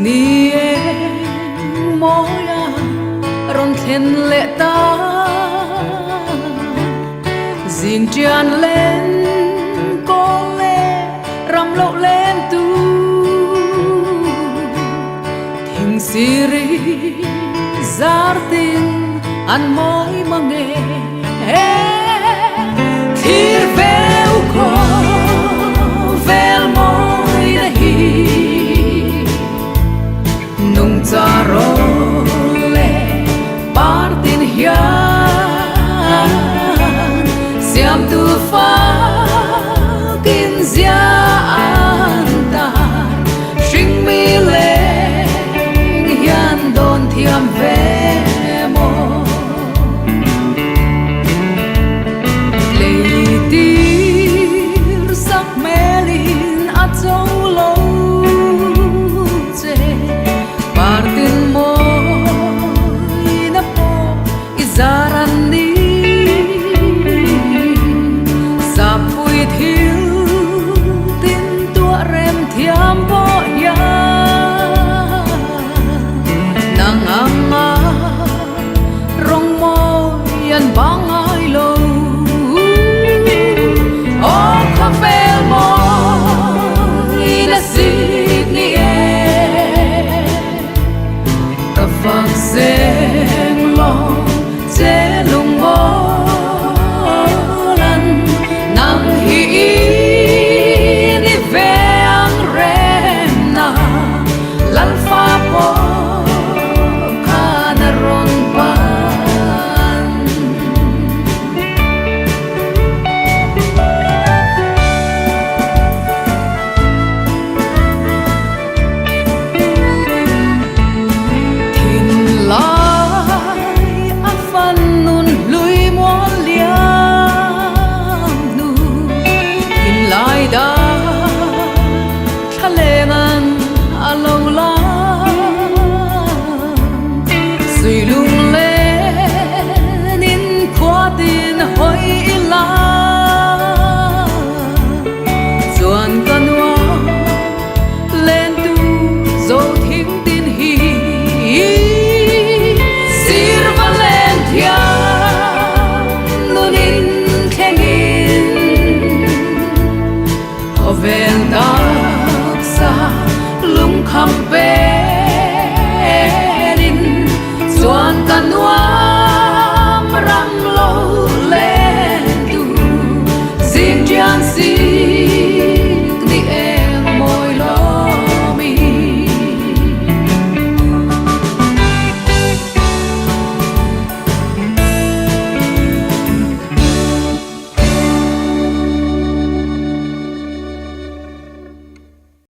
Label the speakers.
Speaker 1: ni em moya ron then lệ ta dinh tràn lên có lệ ram lộ lên tu thình siri zar tin an mỏi mà nghe thir veo ko vel mỏi da hi nung zaro le partin hian siam tu fa kin zia an ta sing mi le hian don thiam ve mo leitir sak melin a chau lo che partin mo ina po izaran ni sapui thil tin tua rem thiam bo ya nang anga rong mo yan bang ai lo o kafel mo ina sit ni ka phang sem lo che lung mo lan nang hi ni ve ang rem na lal fa po kana ron pan thin lai a fan nun lui mo liang nu thin lai da thalengan alo la sui lung le nin khwa tin hoi la chuan kanwa len tu zo thing tin hi sir valentia nunin thengin hovel dak sa lung kham pe